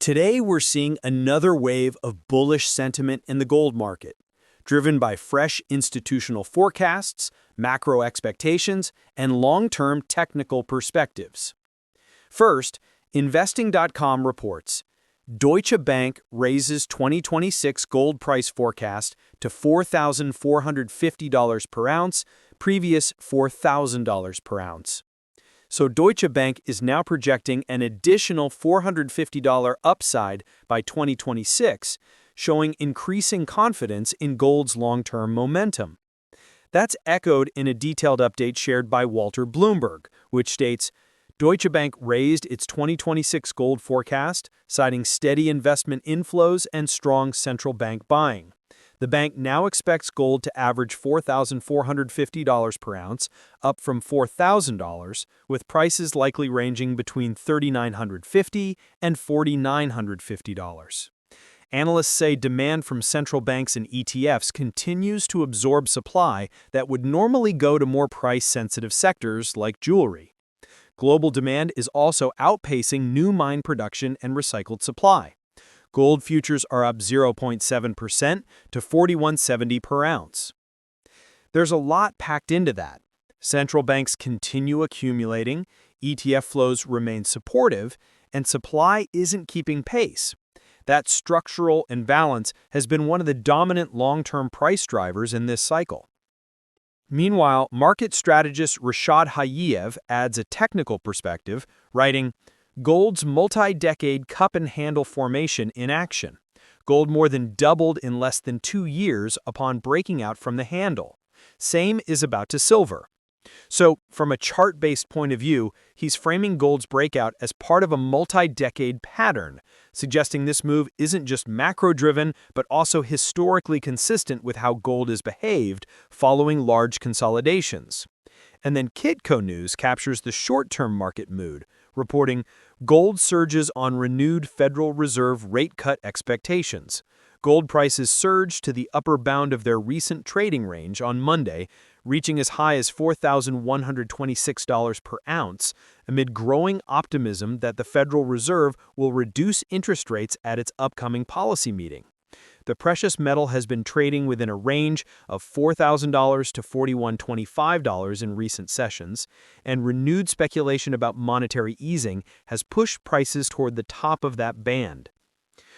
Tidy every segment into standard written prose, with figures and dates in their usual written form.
Today, we're seeing another wave of bullish sentiment in the gold market, driven by fresh institutional forecasts, macro expectations, and long-term technical perspectives. First, Investing.com reports, Deutsche Bank raises 2026 gold price forecast to $4,450 per ounce, previous $4,000 per ounce. So Deutsche Bank is now projecting an additional $450 upside by 2026, showing increasing confidence in gold's long-term momentum. That's echoed in a detailed update shared by Walter Bloomberg, which states, Deutsche Bank raised its 2026 gold forecast, citing steady investment inflows and strong central bank buying. The bank now expects gold to average $4,450 per ounce, up from $4,000, with prices likely ranging between $3,950 and $4,950. Analysts say demand from central banks and ETFs continues to absorb supply that would normally go to more price-sensitive sectors like jewelry. Global demand is also outpacing new mine production and recycled supply. Gold futures are up 0.7% to $4,170 per ounce. There's a lot packed into that. Central banks continue accumulating, ETF flows remain supportive, and supply isn't keeping pace. That structural imbalance has been one of the dominant long-term price drivers in this cycle. Meanwhile, market strategist Rashad Hayev adds a technical perspective, writing, Gold's multi-decade cup and handle formation in action. Gold more than doubled in less than 2 years upon breaking out from the handle. Same is about to silver. So, from a chart-based point of view, he's framing gold's breakout as part of a multi-decade pattern, suggesting this move isn't just macro-driven, but also historically consistent with how gold is behaved following large consolidations. And then Kitco News captures the short-term market mood, reporting gold surges on renewed Federal Reserve rate cut expectations. Gold prices surged to the upper bound of their recent trading range on Monday, reaching as high as $4,126 per ounce, amid growing optimism that the Federal Reserve will reduce interest rates at its upcoming policy meeting. The precious metal has been trading within a range of $4,000 to $4,125 in recent sessions, and renewed speculation about monetary easing has pushed prices toward the top of that band.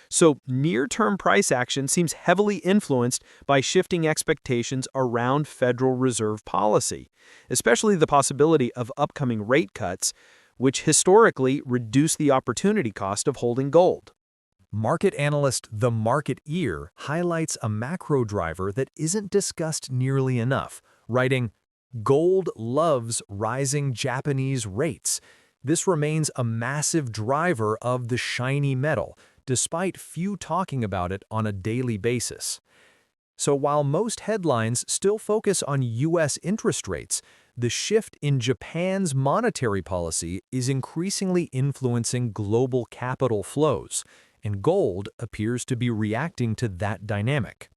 So, near-term price action seems heavily influenced by shifting expectations around Federal Reserve policy, especially the possibility of upcoming rate cuts, which historically reduce the opportunity cost of holding gold. Market analyst The Market Ear highlights a macro driver that isn't discussed nearly enough, writing, Gold loves rising Japanese rates. This remains a massive driver of the shiny metal, despite few talking about it on a daily basis. So while most headlines still focus on U.S. interest rates, the shift in Japan's monetary policy is increasingly influencing global capital flows, and gold appears to be reacting to that dynamic.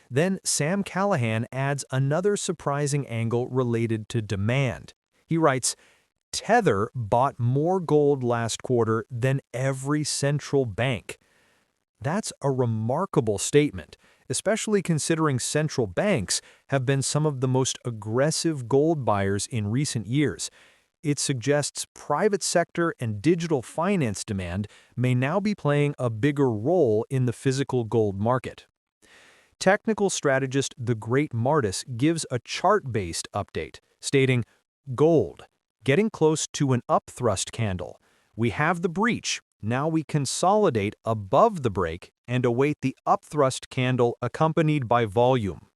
Then Sam Callahan adds another surprising angle related to demand. He writes, Tether bought more gold last quarter than every central bank. That's a remarkable statement, especially considering central banks have been some of the most aggressive gold buyers in recent years. It suggests private sector and digital finance demand may now be playing a bigger role in the physical gold market. Technical strategist The Great Martis gives a chart-based update, stating, Gold, getting close to an upthrust candle. We have the breach. Now we consolidate above the break and await the upthrust candle accompanied by volume.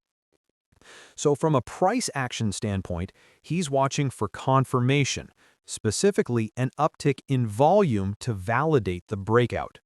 So from a price action standpoint, he's watching for confirmation, specifically an uptick in volume to validate the breakout.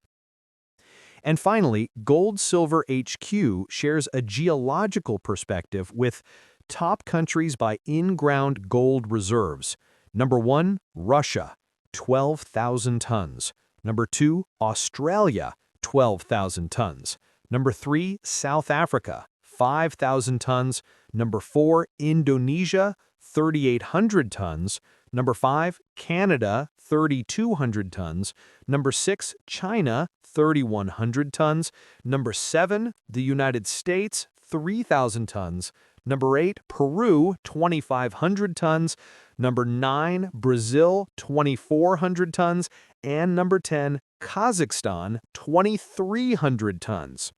And finally, Gold Silver HQ shares a geological perspective with top countries by in-ground gold reserves. Number 1, Russia, 12,000 tons. Number 2, Australia, 12,000 tons. Number 3, South Africa, 5,000 tons. Number 4, Indonesia, 3,800 tons. Number 5, Canada, 3,200 tons. Number 6, China, 3,100 tons. Number 7, the United States, 3,000 tons. Number 8, Peru, 2,500 tons. Number 9, Brazil, 2,400 tons. And number 10, Kazakhstan, 2,300 tons.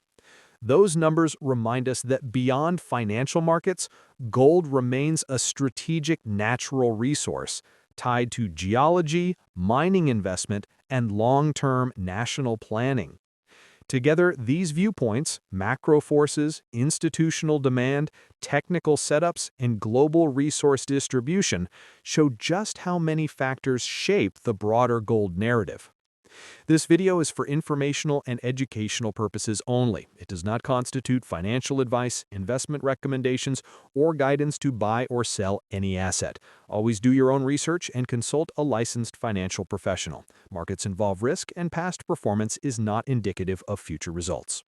Those numbers remind us that beyond financial markets, gold remains a strategic natural resource tied to geology, mining investment, and long-term national planning. Together, these viewpoints, macro forces, institutional demand, technical setups, and global resource distribution, show just how many factors shape the broader gold narrative. This video is for informational and educational purposes only. It does not constitute financial advice, investment recommendations, or guidance to buy or sell any asset. Always do your own research and consult a licensed financial professional. Markets involve risk, and past performance is not indicative of future results.